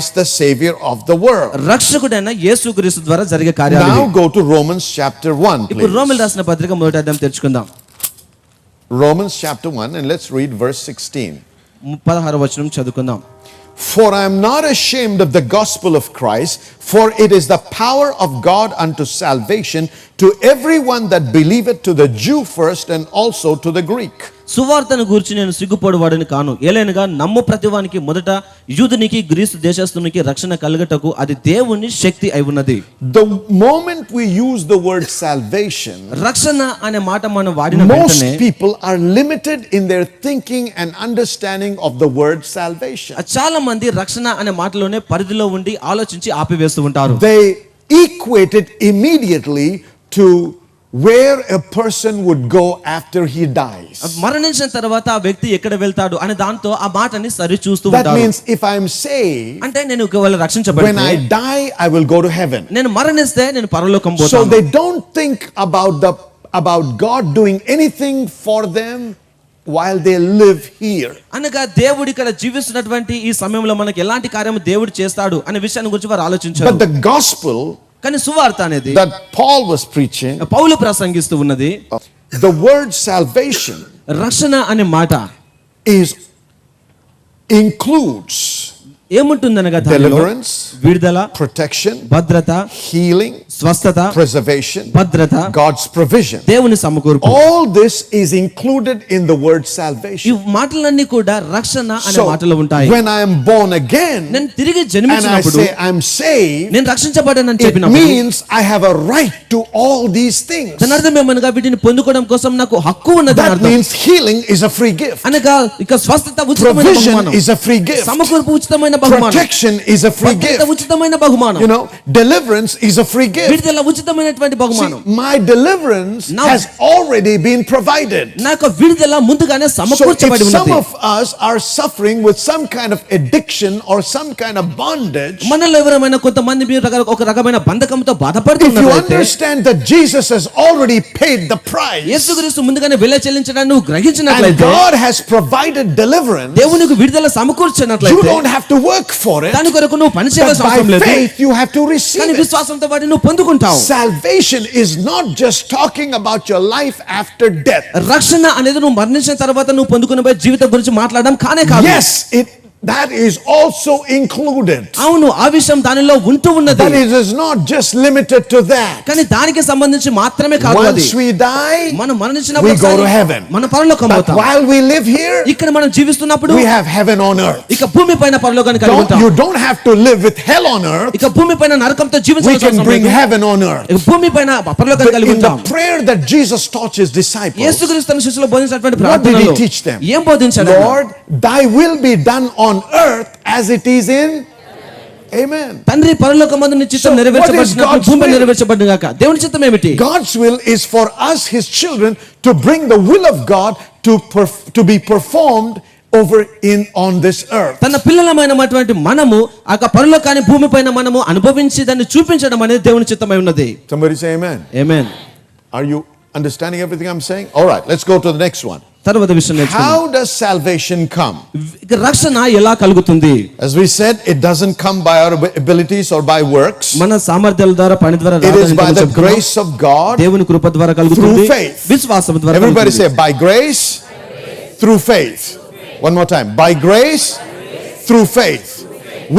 Christ, the Savior of the world. రక్షకుడైన యేసుక్రీస్తు ద్వారా జరిగే కార్యాలు. Now go to Romans chapter 1, please. ఇప్పుడు రోమీయులకు రాసిన పత్రిక మొదటి అధ్యాయం తెరుచుకుందాం. Romans chapter 1, and let's read verse 16. 16వ వచనం చదువుకుందాం. For I am not ashamed of the gospel of Christ, for it is the power of God unto salvation to everyone that believeth, to the Jew first and also to the Greek. సువార్తను గూర్చి నేను సిగ్గుపడువాడని కాను, ఏలైనగా నమ్ము ప్రతివానికి మొదట యూదునికి Greece దేశస్థునికి రక్షణ కలుగటకు అది దేవుని శక్తి అయి ఉన్నది. The moment we use the word salvation, రక్షణ అనే మాట మనం వాడిన most వెంటనే people are limited in their thinking and understanding of the word salvation. చాలా మంది రక్షణ అనే మాటలోనే పరిధిలో ఉండి ఆలోచించి ఆపివేస్తూ ఉంటారు. They equate it immediately to where a person would go after he dies. మరణించిన తర్వాత ఆ వ్యక్తి ఎక్కడ వెళ్తాడు అనే దాంతో ఆ మాటని సరి చూస్తూ That ఉంటారు. means if I am saved, అంటే నేను ఒకవేళ రక్షించబడితే when I die I will go to heaven. నేను మరణిస్తే నేను పరలోకం So పోతాను. they don't think about God doing anything for them while they live here. అనగా దేవుడు ఇక్కడ జీవిస్తున్నటువంటి ఈ సమయంలో మనకి ఎలాంటి కార్యము దేవుడు చేస్తాడు అనే విషయాన్ని గురించి వారు ఆలోచించారు. But the gospel కానీ సువార్త అనేది that Paul was preaching, పౌలు ప్రసంగిస్తూ ఉన్నది, the word salvation రక్షణ అనే మాట includes ఏముంటుందనగా deliverance, విడుదల, protection, భద్రత, healing, స్వస్థత, preservation, భద్రత, God's provision. దేవుని సమకూర్పు. All this is included in the word ఈ salvation. మాటలన్నీ కూడా రక్షణ అనే So మాటలో ఉంటాయి. when I am born again నేను తిరిగి and I జన్మించినప్పుడు say I'm saved, నేను రక్షించబడానని it చెప్పినప్పుడు means I have a right to all these things. దాని అర్థం ఏమనగా వీటిని పొందుకోవడం కోసం నాకు హక్కు ఉన్నది That అర్థం. means healing is a free gift. అనగా ఇక స్వస్థత ఉచితమైన Provision బహుమానం, is a free gift. సమకూర్పు ఉచితమైన బహుమానం, Protection is a free భద్రత gift. ఉచితమైన బహుమానం, You know, deliverance is a free gift. విడుదల ఉచితమైనటువంటి See, బహుమానం. my deliverance Now- has already been provided. నాకు విడుదల ముందుగానే So if సమకూర్చబడి some ఉన్నది. of us are suffering with some kind of addiction or some kind of bondage, మనలో ఎవరైనా కొంతమంది మీరు ఒక రకమైన బంధకంతో if you బాధపడుతున్నట్లయితే, understand that Jesus has already paid the price యేసుక్రీస్తు ముందుగానే వెల చెల్లించడాన్ని నువ్వు and గ్రహించినట్లయితే, God has provided deliverance, దేవునికి విడుదల you సమకూర్చినట్లయితే don't have to work for it. దాని కొరకు నువ్వు పని But చేయవలసిన అవసరం by లేదు. faith you have to receive కానీ it. విశ్వాసంతో వాటిని నువ్వు పొందుకుంటావు. Salvation is not just talking about your life after death. రక్షణ అనేది నువ్వు మరణించిన తర్వాత నువ్వు పొందుకునే జీవితం గురించి మాట్లాడడం కానే కాదు. Yes, that is also included. అవును, ఆ విషయం దానిలో ఉంటూ ఉన్నది. But it is not just limited to that. కానీ దానికి సంబంధించి మాత్రమే కాదు అది. Once we die, మనం మరణించినప్పుడు we go to heaven. మన పరలోకం But పోతాం. while we live here, ఇక్కడ మనం జీవిస్తున్నప్పుడు we have heaven on earth. ఇక భూమి పైన పరలోకాన్ని కలిగి ఉంటాం. You don't have to live with hell on earth. ఇక భూమి పైన నరకంతో We జీవించాల్సిన can అవసరం bring లేదు. heaven on earth. ఇక భూమి పైన పరలోకాన్ని కలిగి In the ఉంటాం. prayer that Jesus taught his disciples, యేసుక్రీస్తు తన శిష్యులకు బోధించినటువంటి what did he ప్రార్థనలో teach them? ఏం బోధించాడు? Lord, thy will be done on earth as it is in Amen. తండ్రి పరలోకమందు నీ చిత్తం So, నెరవేర్చబడినట్లు what is God's భూమి will? నెరవేర్చబడును గాక. దేవుని చిత్తం ఏమిటి? God's will is for us, his children, to bring the will of God to be performed over on this earth. తన పిల్లలమైనటువంటి మనము ఆ పరలోకాన్ని భూమి పైన మనము అనుభవించి దాన్ని చూపించడం అనేది దేవుని చిత్తమై ఉన్నది. Somebody say amen. Amen. Are you understanding everything I'm saying? All right, let's go to the next one. తర్వాత విషయం నేర్చుకుందాం. How does salvation come? రక్షణ ఎలా కలుగుతుంది? As we said, it doesn't come by our abilities or by works. మన సామర్థ్యాల ద్వారా పని ద్వారా It is by the grace of God, దేవుని కృప ద్వారా కలుగుతుంది. through faith. విశ్వాసం ద్వారా Everybody కలుగుతుంది. say by grace, through faith. One more time. By grace, through faith.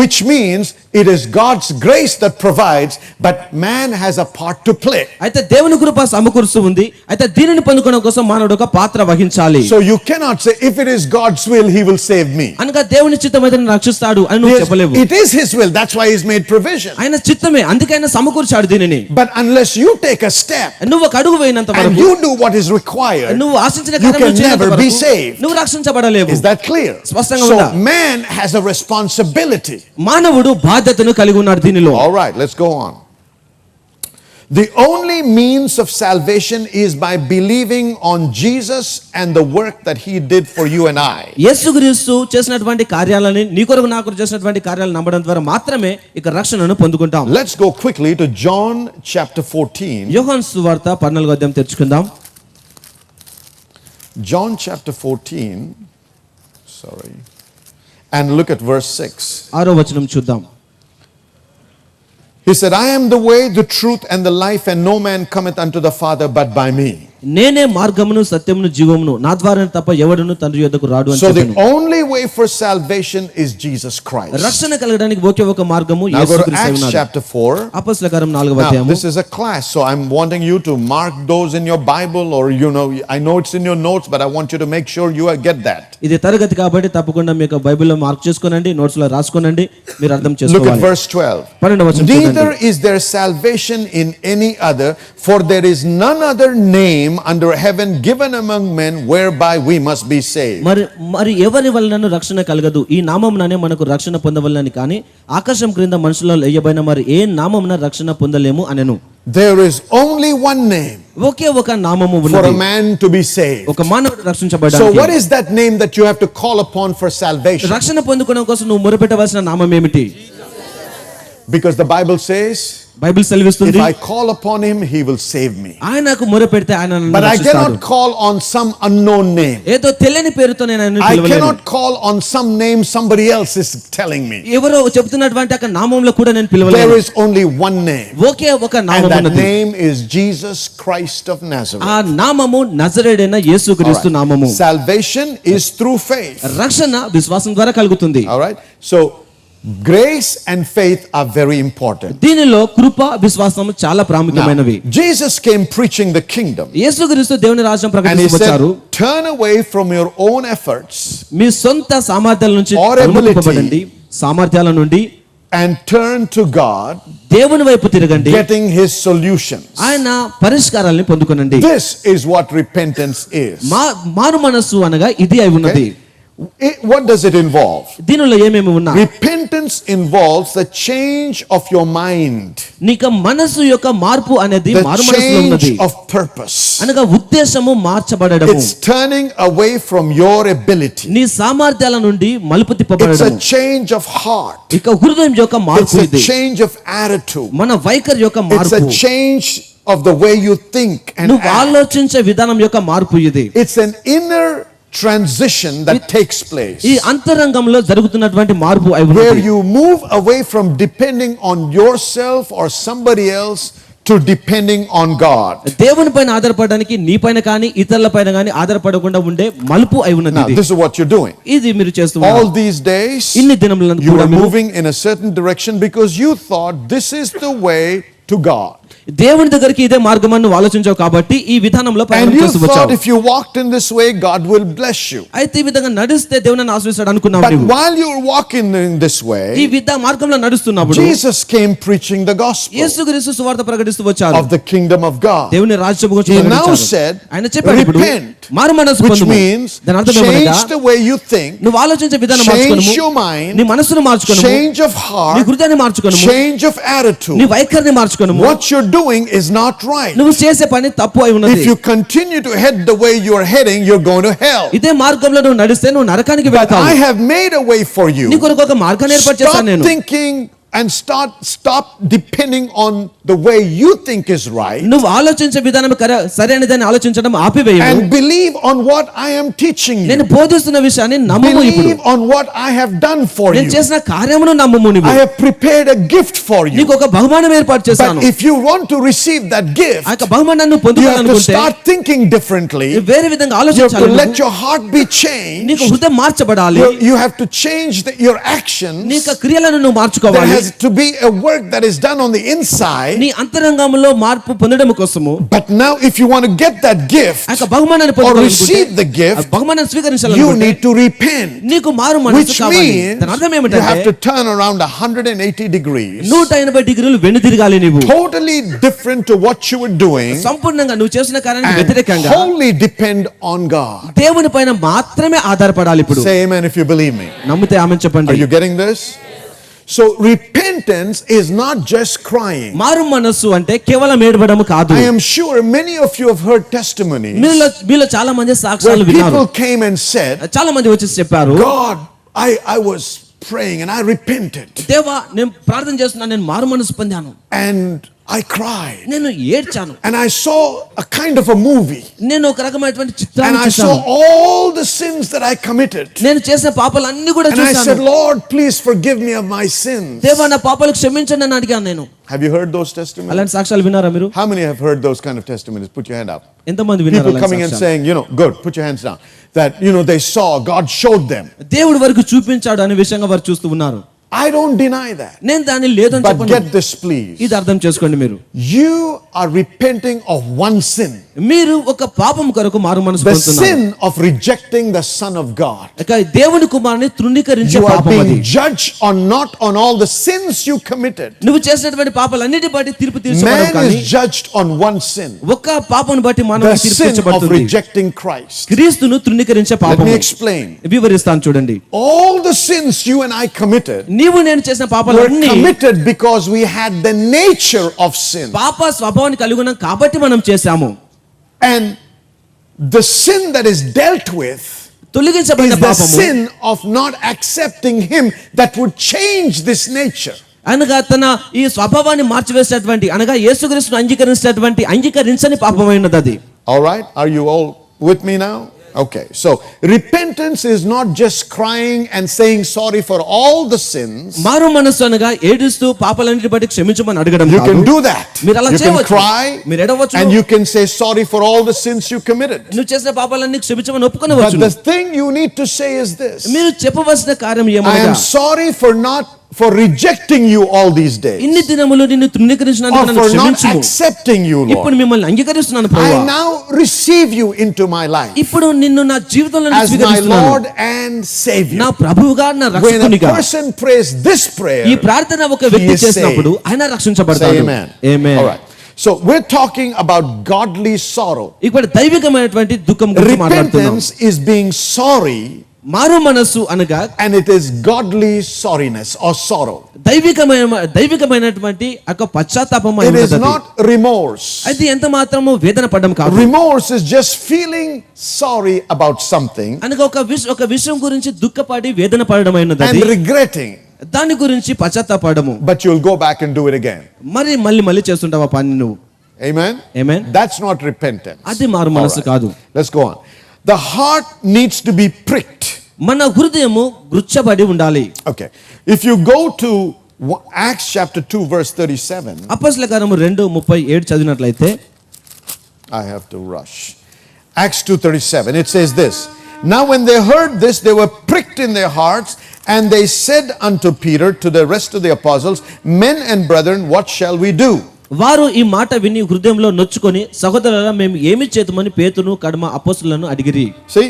Which means it is God's grace that provides, but man has a part to play. అయితే దేవుని కృప సమకూరుస్తూ ఉంది. అయితే దీనిని పొందుకోవడం కోసం మానవుడు ఒక పాత్ర వహించాలి. So you cannot say if it is God's will he will save me. అనగా దేవుని చిత్తమైతే నన్ను రక్షిస్తాడు అని నువ్వు చెప్పలేవు. It is his will, that's why he's made provision. ఆయన చిత్తమే, అందుకే ఆయన సమకూర్చాడు దీనిని. But unless you take a step నువ్వు ఒక అడుగు వేయనంత and వరకు, you do what is required, నువ్వు ఆశించిన you కార్యములు can చేయనంత never be వరకు saved. నువ్వు రక్షించబడలేవు. Is that clear? స్పష్టంగా So ఉందా? man has a responsibility. మానవుడు బాధ్యతను కలిగి ఉన్నాడు దీనిలో. All right, let's go on. The only means of salvation is by believing on Jesus and the work that he did for you and I. యేసుక్రీస్తు చేసినటువంటి కార్యాలని, నీ కొరకు నా కొరకు చేసినటువంటి కార్యాలను నమ్మడం ద్వారా మాత్రమే ఇక రక్షణను పొందుకుంటాం. Let's go quickly to John chapter 14. యోహాను సువార్త 14వ అధ్యాయం తెరుచుకుందాం. John chapter 14. Sorry. And look at verse 6. 6వ వచనం చూద్దాం. He said, I am the way, the truth, and the life, and no man cometh unto the Father but by me. నేనే మార్గమును సత్యమును జీవమును నా ద్వారా తప్ప ఎవడును తండ్రి యొద్దకు రాడు అని So చెప్పాను. the only way for salvation is Jesus Christ. రక్షణ కలగడానికి ఒకే ఒక మార్గము Now go to యేసుక్రీస్తు Acts ఉన్నాడు. chapter 4. అపొస్తలుల కార్యం 4వ Now అధ్యాయము. this is a class, so I'm wanting you to mark those in your Bible, or I know it's in your notes, but I want you to make sure you get that. ఇది తరగతి కాబట్టి తప్పకుండా మీకు బైబిల్లో mark చేసుకోనండి, notes లో రాసుకోనండి, మీరు అర్థం Look at చేసుకోవాలి. verse 12. 12వ వచనం Neither చూడండి. is there salvation in any other, for there is none other name under heaven given among men whereby we must be saved. మరి ఎవరి వలన రక్షణ కలగదు, ఈ నామముననే మనకు రక్షణ పొందవలనని కానీ ఆకాశం క్రింద మనుషులలో వేయబడిన మరి ఏ నామమున రక్షణ పొందలేము అనెను. There is only one name ఒకే ఒక నామము for a ఉన్నది man to be saved. ఒక మానవుడు So రక్షించబడడానికి. what is that name that you have to call upon for salvation? రక్షణ పొందుకోవడం కోసం నువ్వు మొరపెట్టవలసిన నామం ఏమిటి? Because the Bible says, Bible సెలవిస్తుంది, if I call upon him, he will save me. ఆయనకు మొరపెడితే ఆయన నన్ను But I రక్షిస్తాడు. cannot call on some unknown name. ఏదో తెలియని పేరుతో నేను ఆయనను I పిలవలేను. cannot call on some name somebody else is telling me. ఎవరో చెప్తున్నటువంటి ఒక నామంలో కూడా నేను There పిలవలేను. is only one name. ఒకే ఒక And నామం that ఉన్నది. name is Jesus Christ of Nazareth. ఆ నామము నజరేయుడైన యేసుక్రీస్తు All right. నామము. Salvation is through faith. రక్షణ విశ్వాసం ద్వారా కలుగుతుంది. All right. So grace and faith are very important. దీనిలో కృప విశ్వాసం చాలా Now, ప్రాముఖ్యమైనవి. Jesus came preaching the kingdom. యేసుక్రీస్తు దేవుని రాజ్యం And he ప్రకటిస్తూ said, వచ్చారు. turn away from your own efforts మీ సొంత సామర్థ్యాల నుంచి Or విముక్తింపబడండి, సామర్థ్యాల నుండి and turn to God, దేవుని వైపు తిరగండి, getting his solutions. ఆయన పరిష్కారాలను పొందుకొనండి. This is what repentance is. మారు మనస్సు అనగా ఇది అయి ఉన్నది. What does it involve? దీనిలో ఏమేమి ఉన్నా? Repentance involves the change of your mind, నీక మనసు యొక్క మార్పు అనేది the మారు మనసులో ఉన్నది. change of purpose. అనగా ఉద్దేశము మార్చబడడము. It's turning away from your ability. నీ సామర్థ్యాల నుండి మలుపు It's తిప్పబడడము. a change of heart. ఇక హృదయం యొక్క It's మార్పు a ఇది. change of attitude. మన వైఖరి యొక్క It's మార్పు. a change of the way you think and నువ్వు act. ఆలోచించే విధానం యొక్క మార్పు ఇది. It's an inner transition that takes place, ఈ అంతరంగంలో జరుగుతున్నటువంటి మార్పు అయి where ఉన్నది. you move away from depending on yourself or somebody else to depending on God. దేవుని పైన ఆధారపడడానికి నీ పైన కానీ ఇతరుల పైన కానీ ఆధారపడకుండా ఉండే మలుపు అయి ఉన్నది Now, ఇది. this is what you're doing. ఇది మీరు చేస్తూ All ఉన్నారు. these days, ఇన్ని దినములను you కూడా were మీరు moving in a certain direction because you thought this is the way to God. దేవుని దగ్గరికి ఇదే మార్గం అని నువ్వు ఆలోచించావు కాబట్టి ఈ విధానంలో And ప్రయాణం you చేస్తూ thought వచ్చావు. if you walked in this way, God will bless you. అయితే ఈ విధంగా నడిస్తే దేవుని నన్ను ఆశీర్వదిస్తాడు అనుకున్నావు But నీవు. while you were walking in this ఈ way, మార్గంలో నడుస్తున్నప్పుడు Jesus came preaching the gospel యేసుక్రీస్తు సువార్త ప్రకటిస్తూ వచ్చారు. of the kingdom of God. దేవుని రాజ్యం గురించి He ప్రకటించారు. now said, ఆయన చెప్పాడు ఇప్పుడు repent, మారు మనసు which పొందుము. means దాని అర్థం ఏమనగా change the way you think, నువ్వు ఆలోచించే విధానం change మార్చుకోను, your mind, నీ మనసును మార్చుకోను, change of నీ heart, హృదయాన్ని మార్చుకోను, change of నీ attitude. వైఖరిని మార్చుకోను. What you're doing is not right. నువ్వు చేసే పని తప్పు అయి ఉన్నది. If you continue to head the way you're heading, you're going to hell. ఇదే మార్గంలో నువ్వు నడిస్తే నువ్వు నరకానికి But వెళ్తావు. I have made a way for నీ you. కొరకు ఒక మార్గాన్ని ఏర్పాటు Stop చేశాను నేను. thinking and stop depending on the way you think is right, నువ్వు ఆలోచించే విధానం సరైనదని ఆలోచించడం ఆపివేయము. and believe on what I am teaching నేను you. బోధిస్తున్న విషయాన్ని నమ్ముము. ఇప్పుడు Believe on what I have done for నేను you. చేసిన కార్యమును నమ్ముము. I have prepared a gift for you. నీకు ఒక బహుమానం ఏర్పాటు చేశాను. But if you want to receive that gift, ఆ యొక్క బహుమానాన్ని you have to పొందుకోవాలనుకుంటే start thinking differently. వేరే విధంగా You have to ఆలోచించాలి. let your heart be changed. నీకు హృదయం మార్చబడాలి. You have to change your actions. నీ యొక్క క్రియలను నువ్వు There మార్చుకోవాలి. has to be a work that is done on the inside. నీ అంతరంగంలో మార్పు పొందడం కోసము But now if you want to get that gift ఆ యొక్క బహుమానాన్ని or పొందుకోవాలనుకుంటే receive the ఆ gift, బహుమానాన్ని you స్వీకరించాలనుకుంటే need to repent. నీకు మారు మనసు Which కావాలి. means దాని అర్థం you have ఏమిటంటే to turn around 180 degrees. 180 డిగ్రీలు వెనుదిరగాలి నీవు. Totally different to what you were doing. సంపూర్ణంగా నువ్వు చేసిన కార్యానికి And వ్యతిరేకంగా wholly depend on God. దేవుని పైన మాత్రమే ఆధారపడాలి. ఇప్పుడు Say amen if you believe me. నమ్మితే ఆమె చెప్పండి. Are you getting this? So repentance is not just crying. మారు మనస్సు అంటే కేవలం ఏడవడం కాదు. I am sure many of you have heard testimonies మీలో చాలా మంది where సాక్ష్యాలు విన్నారు. people came and said, చాలా మంది వచ్చి చెప్పారు, God, I was praying and I repented. దేవా నేను ప్రార్థన చేస్తున్నా, నేను మారు మనసు పొందాను. And I cried. నేను ఏడ్చాను. And I saw a kind of a movie. నేను ఒక రకమైనటువంటి And చిత్రాన్ని I saw చూశాను. all the sins that I committed. నేను చేసిన పాపాలన్నీ కూడా And I said, చూశాను. Lord, please forgive me of my sins. దేవా నా పాపాలకు క్షమించండి అని అడిగాను నేను. Have you heard those testimonies? అలాంటి సాక్ష్యాలు విన్నారా మీరు? How many have heard those kind of testimonies? Put your hand up. ఎంతమంది విన్నారు People అలాంటి coming and సాక్ష్యాలు? saying, good, put your hands down. That, they saw, God showed them. దేవుడి వరకు చూపించాడు అనే విషయంగా వారు చూస్తూ ఉన్నారు. I don't deny that. నేను దాన్ని లేదని But చెప్పను. get this, please. ఇది అర్థం చేసుకోండి మీరు. You are repenting of one sin. మీరు ఒక పాపం కొరకు మారు మనసు The పొందుతున్నారు. sin of rejecting the Son of God. ఇక దేవుని కుమారుని తృణీకరించే You are పాపం అది. being judged not on all the sins you committed. నువ్వు చేసినటువంటి పాపాలన్నిటి బట్టి తీర్పు తీర్చబడవు Man కానీ is judged on one sin. ఒక్క పాపం బట్టి The మానవునికి తీర్పు sin of తీర్చబడుతుంది. rejecting Christ. క్రీస్తును తృణీకరించే Let పాపం. me explain. వివరిస్తాను చూడండి. All the sins you and I committed నీవు నేను చేసిన were పాపాలన్నీ committed because we had the nature of sin. పాప స్వభావానికి కలిగి ఉన్నాం కాబట్టి మనం చేశాము. And the sin that is dealt with తొలగించబడిన is the పాపము sin of not accepting Him that would change this nature. అనగా తన ఈ స్వభావాన్ని మార్చివేసేటువంటి అనగా యేసుక్రీస్తును అంగీకరించని పాపమైనది అది. All right? Are you all with me now? Okay. So repentance is not just crying and saying sorry for all the sins. మారు మనస్సు అనగా ఏడుస్తూ పాపాలన్నిటి బట్టి క్షమించమని అడగడం You కాదు. can do that. మీరు అలా You can చేయవచ్చు. cry మీరు ఏడవచ్చు. and you can say sorry for all the sins you committed. నువ్వు చేసిన పాపాలన్నీ క్షమించమని But ఒప్పుకొనవచ్చు. the thing you need to say is this. మీరు చెప్పవలసిన కార్యం I ఏమనగా am sorry for rejecting you all these days. ఇన్ని దినములు నిన్ను తృణీకరించినందుకు Or నన్ను for not క్షమించుము. accepting you, ఇప్పుడు Lord. మిమ్మల్ని అంగీకరిస్తున్నాను I ప్రభువా. now receive you into my life ఇప్పుడు నిన్ను నా జీవితంలో as my స్వీకరిస్తున్నాను. Lord and Savior. నా ప్రభువుగా నా When a రక్షకునిగా. person prays this prayer, ఈ ప్రార్థన ఒక వ్యక్తి he is చేసినప్పుడు saved. ఆయన say రక్షించబడతాడు. amen. Amen. All right. So we're talking about godly sorrow. ఇక్కడ దైవికమైనటువంటి దుఃఖం గురించి మాట్లాడుతున్నాం. Repentance is being sorry, మారు మనస్సు అనగా and it is godly sorriness or sorrow. దైవికమైనటువంటి ఒక పశ్చాత్తాపం It అయినది is అది. not remorse. అది ఎంత మాత్రము వేదన పడడం కాదు. Remorse is just feeling sorry about something అనగా ఒక విషయం గురించి దుఃఖపడి వేదన పడడం అయినది and అది. regretting, దాని గురించి పశ్చాత్తాపడము. but you'll go back and do it again. మరి మళ్ళీ చేస్తుంటావా పని నువ్వు. Amen? Amen. That's not repentance. అది మారు మనస్సు All right. కాదు. Let's go on. The heart needs to be pricked. మన హృదయము గుచ్చబడి ఉండాలి. Okay. If you go to Acts chapter 2 verse 37, అపొస్తలుల కార్యము 2:37 చదివినట్లయితే I have to rush. Acts 2:37, it says this. Now when they heard this, they were pricked in their hearts, and they said unto Peter, to the rest of the apostles, Men and brethren, what shall we do? వారు ఈ మాట విని హృదయంలో నొచ్చుకొని సహోదరులారా మేము ఏమి చేతుమని పేతురును కడమ అపొస్తలులను అడిగిరి. See,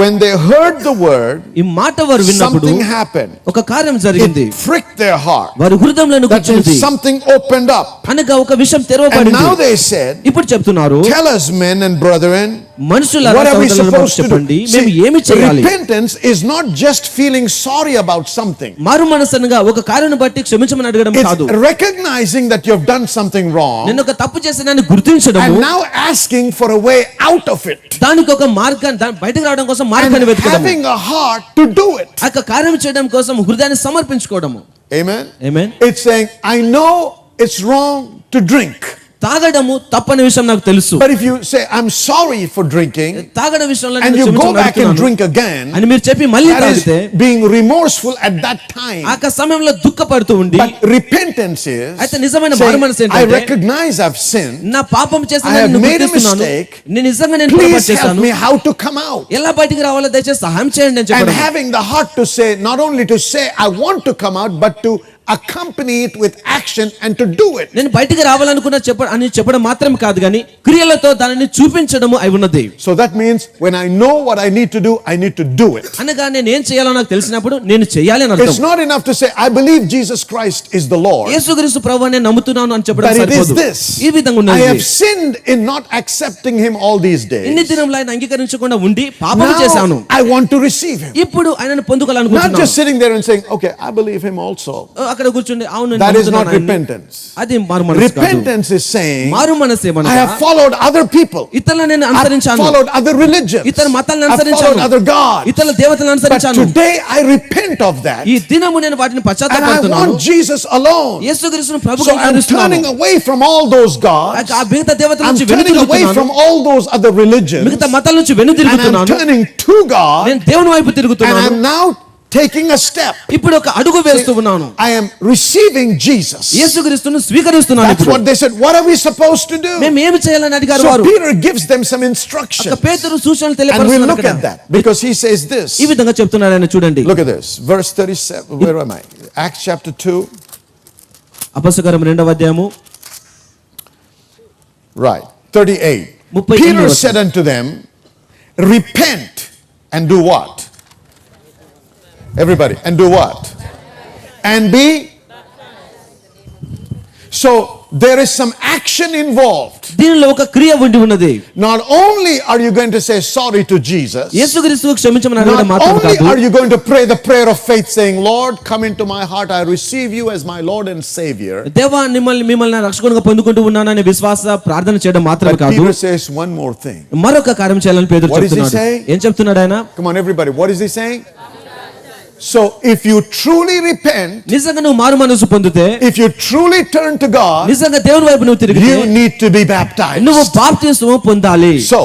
when they heard the word, ఈ మాట వారు విన్నప్పుడు something happened. ఒక కార్యం జరిగింది. It pricked their heart. వారి హృదయంలో That means గుచ్చింది. something opened up. అనగా ఒక విషయం And తెరవబడింది. now they said, ఇప్పుడు చెప్తున్నారు, Tell us, men and brethren, మనుషులారా what are we సహోదరులారా మాకు supposed to చెప్పండి do? మేము See, ఏమి చేయాలి. repentance is not just feeling sorry about something. మారు మనసనగా ఒక కార్యాన్ని బట్టి క్షమించమని అడగడం కాదు. It's recognizing that you have done something wrong నేను ఒక తప్పు చేసినాన్ని గుర్తించడము. and now asking for a way out of it. దానికి ఒక మార్గాన్ని బయటకు రావడం కోసం And మార్గాన్ని వెతకడము. having a heart to do it. ఆ కార్యం చేయడం కోసం హృదయాన్ని సమర్పించుకోవడము. Amen? Amen. It's saying, I know it's wrong to drink. తాగడము తప్పని విషయం నాకు తెలుసు. But if you say, I'm sorry for drinking, తాగడం విషయంలో and నేను you go క్షమించమని back and అడుగుతున్నాను drink again, అని మీరు చెప్పి మళ్ళీ that is తాగితే being remorseful at that time. ఆ సమయంలో దుఃఖపడుతూ ఉండి But repentance is అయితే నిజమైన saying, మారుమనసు I ఏంటంటే recognize I've sinned. నా పాపం I చేశానని have నేను made a గుర్తిస్తున్నాను. mistake. నేను నిజంగా నేను Please పొరపాటు help చేశాను. me how to come out. ఎలా బయటికి రావాలో దయచేసి సహాయం చేయండి అని And చెప్పడం. having the heart to say, not only to say, I want to come out, but to accompany it with action and to do it. నేను బయటికి రావాలనుకున్న చెప్పడం మాత్రం కాదు కానీ క్రియలతో దానిని చూపించడము అయి ఉన్నది. So that means when I know what I need to do, I need to do it. అనగా నేను ఏం చేయాలో నాకు తెలిసినప్పుడు నేను చేయాలి అని It's అర్థం. not enough to say, I believe Jesus Christ is the Lord. యేసుక్రీస్తు ప్రభువుని నేను నమ్ముతున్నాను అని చెప్పడం But it is సరిపోదు. this. ఈ విధంగా I ఉన్నది. have sinned in not accepting him all these ఇన్ని days. దినములు ఆయన అంగీకరించకుండా ఉండి పాపం Now చేశాను. I want to receive him. ఇప్పుడు ఆయనను Not పొందుకోవాలనుకుంటున్నాను. just sitting there and saying, okay, I believe him also. అక్కడ కూర్చుండి అవును నేను That is not నమ్ముతున్నాను ఆయన్ని. repentance. అది మారు మనసు కాదు. Repentance is saying, మారు మనసు I ఏమనగా have followed other people. ఇతరులను నేను I've అనుసరించాను, followed other religions. ఇతర మతాలను I've అనుసరించాను, followed other gods. ఇతరుల దేవతలను But అనుసరించాను. today I repent of that. ఈ దినము నేను వాటిని And I పశ్చాత్తాపడుతున్నాను. want Jesus alone. యేసుక్రీస్తును So ప్రభువుగా I'm turning అనుసరిస్తున్నాను. away from all those gods. ఆ మిగతా దేవతల I'm నుంచి turning away వెనుతిరుగుతున్నాను. from all those other religions. మిగతా మతాల నుంచి And I'm వెనుతిరుగుతున్నాను. turning to God. నేను దేవుని వైపు And తిరుగుతున్నాను. I'm now taking a step. ఇప్పుడు ఒక అడుగు వేస్తూ ఉన్నాను. I am receiving Jesus. యేసుక్రీస్తును స్వీకరిస్తున్నాను. That's ఇప్పుడు what they said. What are we supposed to do? మేము ఏమి చేయాలని అడిగారు So వారు. Peter gives them some instructions. ఒక పేతురు సూచనలు And we'll తెలియపరుస్తున్నాడు look అక్కడ. at that because he says this. ఈ విధంగా చెప్తున్నాడు ఆయన, చూడండి. Look at this. Verse 37. Where am I? Acts chapter 2. అపొస్తలకార్యం 2వ అధ్యాయము Right. 38. 38 Peter verse. said unto them, repent and do what? Everybody. And do what? And be. So there is some action involved. దీనిలో ఒక క్రియ ఉండి ఉన్నది. Not only are you going to say sorry to Jesus, యేసుక్రీస్తుకు క్షమించమని అడగడం not మాత్రమే only కాదు, are you going to pray the prayer of faith saying, Lord, come into my heart, I receive you as my Lord and Savior. దేవా మిమ్మల్ని రక్షకునిగా పొందుకుంటూ ఉన్నాననే విశ్వాస ప్రార్థన చేయడం మాత్రమే But కాదు, Peter says one more thing. మరొక కార్యం చేయాలని పేతురు What is he చెప్తున్నాడు. saying? ఏం చెప్తున్నాడు ఆయన? Come on, everybody. What is he saying? So if you truly repent, నిజంగా నువ్వు మారు మనసు పొందితే, if you truly turn to God, నిజంగా దేవుని వైపు నువ్వు తిరిగితే, you need to be baptized. నువ్వు బాప్తిస్మం పొందాలి. So,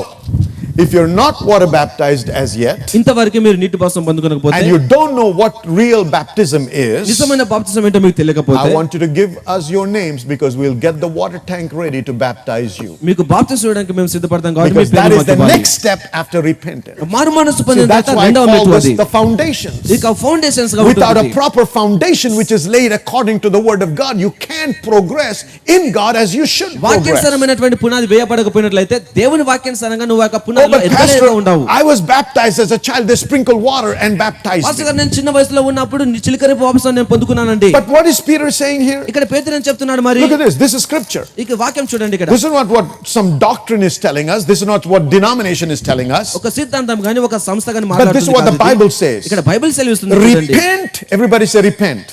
if you're not water baptized as yet, ఇంతవరకు మీరు నీటి బాప్తిసం పొందుకోకపోతే, and you don't know what real baptism is, నిజమైన బాప్తిసం ఏంటో మీకు తెలియకపోతే, I want you to give us your names because we'll get the water tank ready to baptize you. మీకు బాప్తిసం ఇవ్వడానికి మేము సిద్ధపడతాం కాబట్టి మీ Because that పేరు is the మాకు ఇవ్వాలి. next step after repentance. మారు మనసు So పొందిన that's తర్వాత why I రెండవ call మెట్టు this అది. the foundations. ఇక ఫౌండేషన్స్ గా Without a ఉంటుంది. proper foundation which is laid according to the word of God, you can't progress in God as you should progress. వాక్యానుసారమైనటువంటి పునాది వేయబడకపోయినట్లయితే దేవుని వాక్యానుసారంగా నువ్వు ఆ Oh, పునాదిలో but ఎదగలేక Pastor, ఉండవు. I was baptized as a child. They sprinkled water and baptized pastor me. గారు, నేను చిన్న వయసులో ఉన్నప్పుడు చిలకరింపు బాప్తిసం నేను పొందుకున్నానండి. But what is Peter saying here? ఇక్కడ పేతురు ఏం చెప్తున్నాడు మరి? Look at this. This is scripture. ఇక వాక్యం చూడండి. ఇక్కడ This is not what some doctrine is telling us. This is not what denomination is telling us. ఒక సిద్ధాంతం గాని ఒక సంస్థ గాని But this is what the మాట్లాడుతుంది. Bible says. ఇక్కడ బైబిల్ సెలవిస్తుంది చూడండి. Repent. Everybody say repent.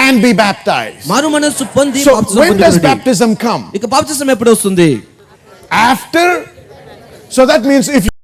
And be baptized. మారు మనస్సు పొంది So బాప్తిసం when does పొందుకోండి. baptism come? ఇక బాప్తిసం ఎప్పుడు వస్తుంది? After. So that means if